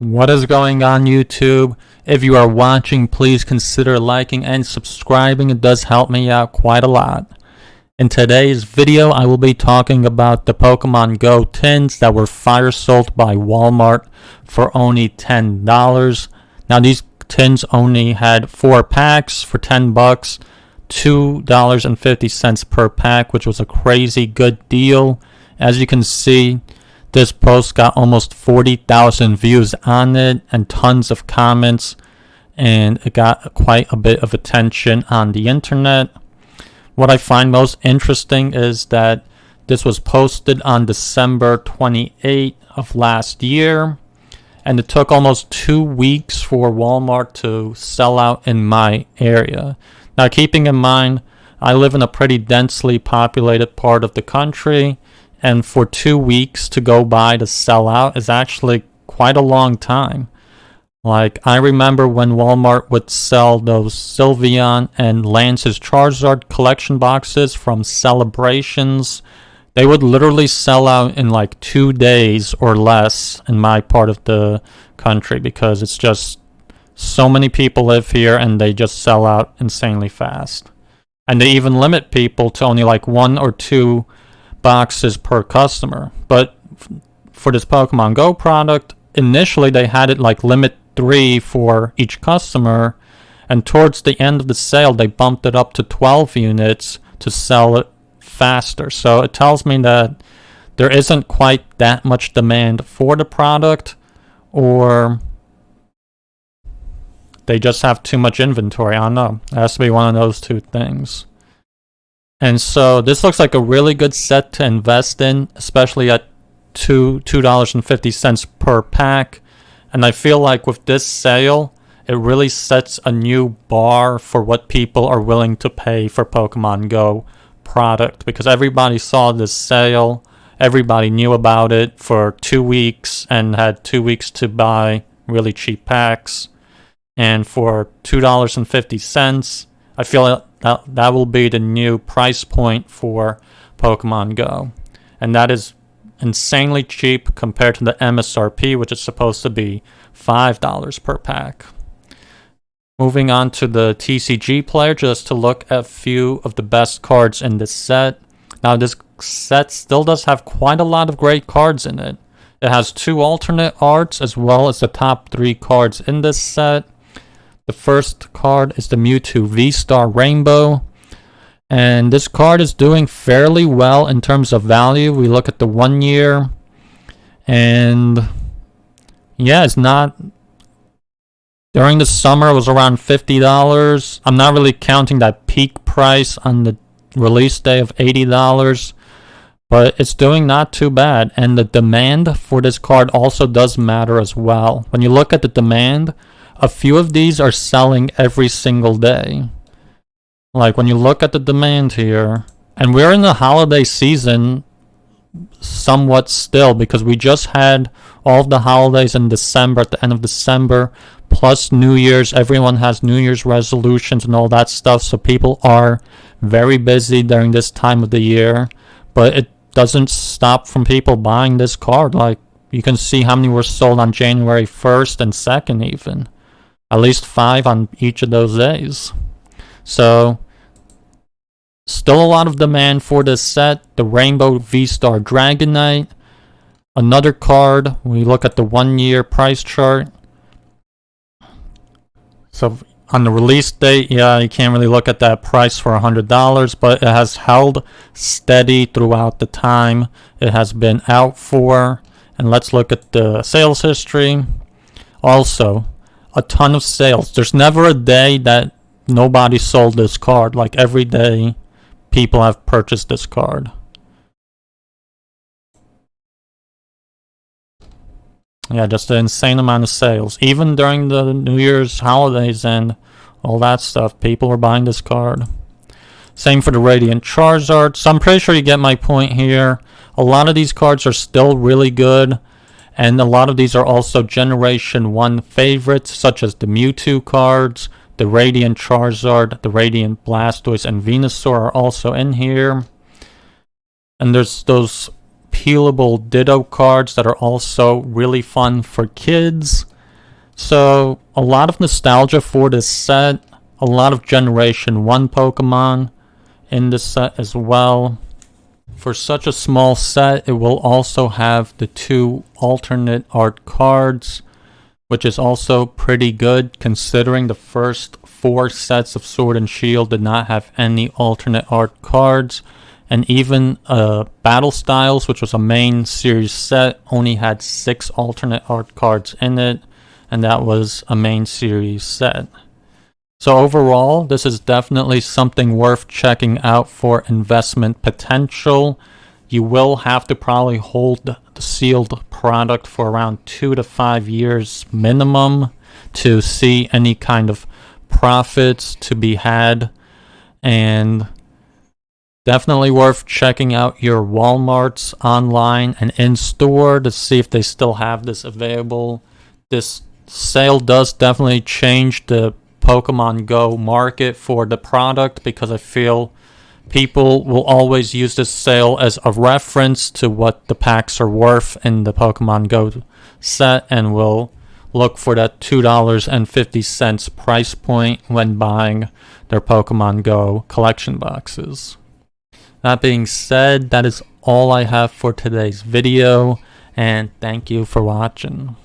What is going on, YouTube? If you are watching, please consider liking and subscribing. It does help me out quite a lot. In today's video, I will be talking about the Pokemon Go tins that were fire sold by Walmart for only $10. Now, these tins only had 4 packs for $10, $2.50 per pack, which was a crazy good deal. As you can see, this post got almost 40,000 views on it and tons of comments, and it got quite a bit of attention on the internet. What I find most interesting is that this was posted on December 28th of last year, and it took almost 2 weeks for Walmart to sell out in my area. Now, keeping in mind, I live in a pretty densely populated part of the country, and for 2 weeks to go by to sell out is actually quite a long time. Like, I remember when Walmart would sell those Sylveon and Lance's Charizard collection boxes from Celebrations. They would literally sell out in like 2 days or less in my part of the country, because it's just so many people live here and they just sell out insanely fast. And they even limit people to only like 1 or 2 boxes per customer. But for this Pokemon Go product, initially they had it like limit 3 for each customer, and towards the end of the sale they bumped it up to 12 units to sell it faster. So it tells me that there isn't quite that much demand for the product, or they just have too much inventory. I don't know. It has to be one of those two things. And so this looks like a really good set to invest in, especially at $2.50 per pack. And I feel like with this sale, it really sets a new bar for what people are willing to pay for Pokemon Go product, because everybody saw this sale, everybody knew about it for 2 weeks and had 2 weeks to buy really cheap packs. And for $2.50, I feel like that will be the new price point for Pokemon Go. And that is insanely cheap compared to the MSRP, which is supposed to be $5 per pack. Moving on to the TCG player, just to look at a few of the best cards in this set. Now, this set still does have quite a lot of great cards in it. It has 2 alternate arts as well as the top 3 cards in this set. The first card is the Mewtwo V-Star Rainbow, and this card is doing fairly well in terms of value. We look at the 1 year, and yeah, it's not... During the summer, it was around $50. I'm not really counting that peak price on the release day of $80, but it's doing not too bad. And the demand for this card also does matter as well. When you look at the demand, a few of these are selling every single day. Like, when you look at the demand here, and we're in the holiday season somewhat still, because we just had all of the holidays in December, at the end of December, plus New Year's. Everyone has New Year's resolutions and all that stuff, so people are very busy during this time of the year. But it doesn't stop from people buying this card. Like, you can see how many were sold on January 1st and 2nd even. At least 5 on each of those days. So, still a lot of demand for this set. The Rainbow V-Star Dragonite. Another card, we look at the 1 year price chart. So, on the release date, yeah, you can't really look at that price for $100, but it has held steady throughout the time it has been out for. And let's look at the sales history. Also, a ton of sales. There's never a day that nobody sold this card. Like, every day people have purchased this card. Yeah, just an insane amount of sales. Even during the New Year's holidays and all that stuff, people were buying this card. Same for the Radiant Charizard. So I'm pretty sure you get my point here. A lot of these cards are still really good. And a lot of these are also Generation 1 favorites, such as the Mewtwo cards, the Radiant Charizard, the Radiant Blastoise, and Venusaur are also in here. And there's those peelable Ditto cards that are also really fun for kids. So a lot of nostalgia for this set, a lot of Generation 1 Pokemon in this set as well. For such a small set, it will also have the 2 alternate art cards, which is also pretty good considering the first 4 sets of Sword and Shield did not have any alternate art cards. And even Battle Styles, which was a main series set, only had 6 alternate art cards in it, and that was a main series set. So overall, this is definitely something worth checking out for investment potential. You will have to probably hold the sealed product for around 2 to 5 years minimum to see any kind of profits to be had, and definitely worth checking out your Walmarts online and in store to see if they still have this available. This sale does definitely change the Pokemon Go market for the product, because I feel people will always use this sale as a reference to what the packs are worth in the Pokemon Go set, and will look for that $2.50 price point when buying their Pokemon Go collection boxes. That being said, that is all I have for today's video, and thank you for watching.